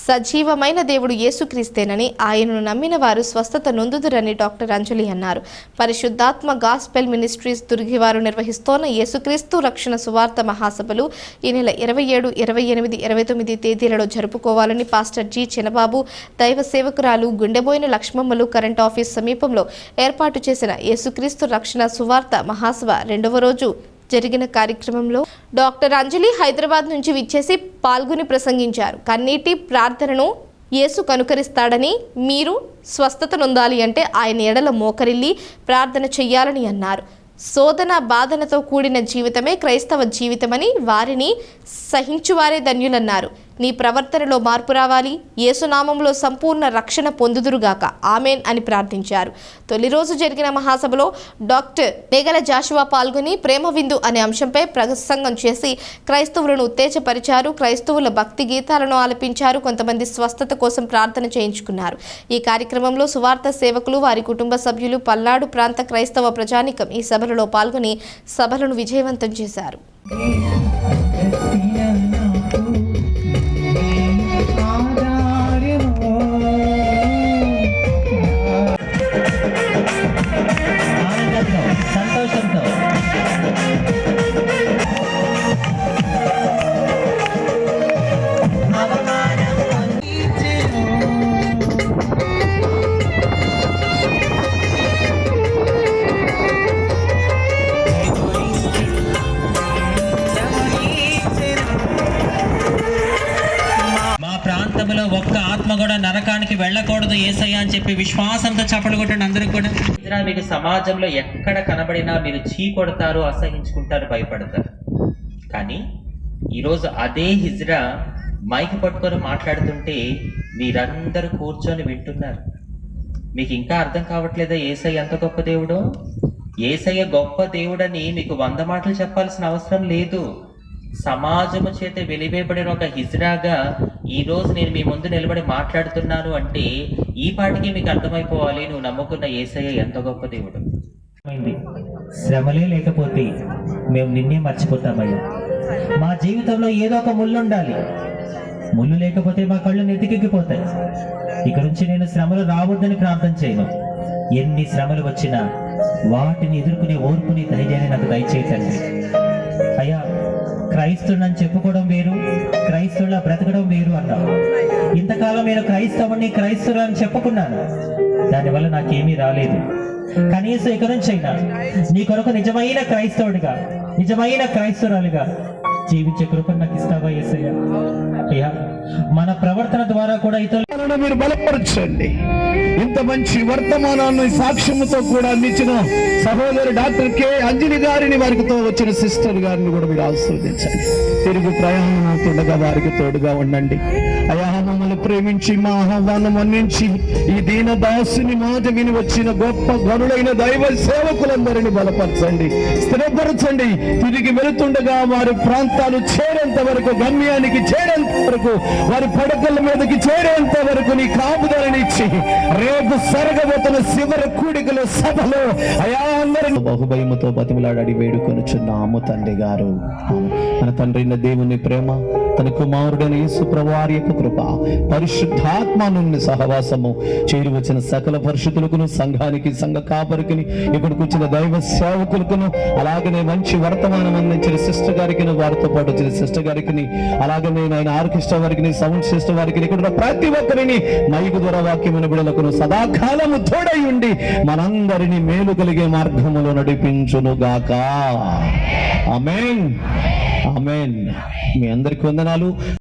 సజీవమైన దేవుడు యేసుక్రీస్తేనని, ఆయనను నమ్మిన వారు స్వస్థత నొందుదురని డాక్టర్ అంజలి అన్నారు. పరిశుద్ధాత్మ గాస్పెల్ మినిస్ట్రీస్ దుర్గివారు నిర్వహిస్తోన్న యేసుక్రీస్తు రక్షణ సువార్త మహాసభలు ఈ నెల 27, 28, 29 తేదీలలో జరుపుకోవాలని పాస్టర్ జి చిన్నబాబు, దైవ సేవకురాలు గుండెబోయిన లక్ష్మమ్మలు కరెంట్ ఆఫీస్ సమీపంలో ఏర్పాటు చేసిన యేసుక్రీస్తు రక్షణ సువార్త మహాసభ 2వ రోజు జరిగిన కార్యక్రమంలో డాక్టర్ అంజలి హైదరాబాద్ నుంచి విచ్చేసి పాల్గొని ప్రసంగించారు. కన్నీటి ప్రార్థనను యేసు కనుకరిస్తాడని, మీరు స్వస్థత నొందాలి అంటే ఆయన ఎడల మోకరిల్లి ప్రార్థన చెయ్యాలని అన్నారు. శోధన బాధనతో కూడిన జీవితమే క్రైస్తవ జీవితమని, వారిని సహించువారే ధన్యులన్నారు. నీ ప్రవర్తనలో మార్పు రావాలి, యేసునామంలో సంపూర్ణ రక్షణ పొందుదురుగాక, ఆమెన్ అని ప్రార్థించారు. తొలి రోజు జరిగిన మహాసభలో డాక్టర్ నేగల జాషువా పాల్గొని ప్రేమ విందు అనే అంశంపై ప్రసంగం చేసి క్రైస్తవులను ఉత్తేజపరిచారు. క్రైస్తవుల భక్తి గీతాలను ఆలపించారు. కొంతమంది స్వస్థత కోసం ప్రార్థన చేయించుకున్నారు. ఈ కార్యక్రమంలో సువార్త సేవకులు, వారి కుటుంబ సభ్యులు, పల్నాడు ప్రాంత క్రైస్తవ ప్రజానికం ఈ సభలలో పాల్గొని సభలను విజయవంతం చేశారు. ఒక్క ఆత్మ కూడా నరకానికి వెళ్ళకూడదు యేసయ్య అని చెప్పి విశ్వాసంతో చప్పట్లు కొట్టండి అందరూ కూడా. హిజ్రా మీకు సమాజంలో ఎక్కడ కనబడినా మీరు చీకొడతారు, అసహించుకుంటారు, భయపడతారు. కానీ ఈరోజు అదే హిజ్రా మైక్ పట్టుకొని మాట్లాడుతుంటే మీరందరూ కూర్చొని వింటున్నారు. మీకు ఇంకా అర్థం కావట్లేదా యేసయ్య ఎంత గొప్ప దేవుడో? యేసయ్య గొప్ప దేవుడని మీకు 100 మాటలు చెప్పాల్సిన అవసరం లేదు. సమాజము చేత వెలివేయబడిన ఒక హిజ్రాగా ఈ రోజు నేను మీ ముందు నిలబడి మాట్లాడుతున్నాను అంటే ఈ పాటికి మీకు అర్థమైపోవాలి నువ్వు నమ్ముకున్న యేసయ్య ఎంత గొప్ప దేవుడు. శ్రమలే లేకపోతే మేము నిన్నే మర్చిపోతామయ్యా. మా జీవితంలో ఏదో ఒక ముళ్ళు ఉండాలి. ముళ్ళు లేకపోతే మా కళ్ళు నెత్తికెక్కిపోతాయి. ఇక నుంచి నేను శ్రమలు రావద్దని ప్రార్థన చేయను. ఎన్ని శ్రమలు వచ్చినా వాటిని ఎదుర్కొనే ఓర్పుని, ధైర్యాన్ని నాకు దయచేయండి అయ్యా. క్రైస్తవుని చెప్పుకోవడం వేరు, క్రైస్తవులా బ్రతకడం వేరు అన్నా. ఇంతకాలం నేను క్రైస్తవుడు అని చెప్పుకున్నాను. దానివల్ల నాకేమీ రాలేదు. కనీసం ఇక నుంచి అయినా నీ కొరకు నిజమైన క్రైస్తవుడిగా, నిజమైన క్రైస్తవురాలుగా జీవించే కృపను నాకు ఇస్తావా యేసయ్య? అయ్యా, మన ప్రవర్తన ద్వారా కూడా ఇతరులను మీరు బలపరచండి. ఇంత మంచి వర్తమానాన్ని సాక్ష్యముతో కూడా అందించిన సహోదరు డాక్టర్ కె అంజలి గారిని, వారితో వచ్చిన సిస్టర్ గారిని కూడా మీరు ఆశీర్వదించండి. తిరిగి ప్రయాణంగా వారికి తోడుగా ఉండండి అయా. మమ్మల్ని ప్రేమించి మా ఆహ్వానం మన్నించి ఈ దీన దాసుని మాట విని వచ్చిన గొప్ప గనులైన దైవ సేవకులందరినీ బలపరచండి, స్థిరపరచండి. తిరిగి వెళుతుండగా వారి ప్రాంతాలు చేరేంత వరకు, గమ్యానికి చేరేంత వరకు, వారి పడకల మీదకి చేరేంత వరకు నీ కాపుదలనిచ్చి రేపు సరగబోతున్న శివరి కూడికల సభలో అయా అందరినీ బహుభయముతో బతిమలాడి వేడుకొనుచున్నాము తండ్రి గారు. మన తండ్రి దేవుని ప్రేమ, తన కుమారుడైన యేసు ప్రభువారి యొక్క కృప, పరిశుద్ధాత్మ నుండి సహవాసము, చేరి వచ్చిన సకల పరిశుద్ధులకును, సంఘానికి, సంఘ కాపరికిని, ఇక్కడికి వచ్చిన దైవ సేవకులకును, అలాగనే మంచి వర్తమానం అందించిన సిస్టర్ గారికి, వారితో పాటు వచ్చిన సిస్టర్ గారికి, అలాగనే ఆయన ఆర్కెస్ట్రా వారికి, సౌండ్ సిస్టర్ వారికి, ఇక్కడ ప్రతి ఒక్కరిని మైకు ద్వారా వాక్యమైన బిడ్డలకును సదాకాలము తోడై ఉండి మనందరినీ మేలు కలిగే మార్గములో నడిపించును గాక. ఆమేన్, ఆమేన్. మీ అందరికి వందనాలు.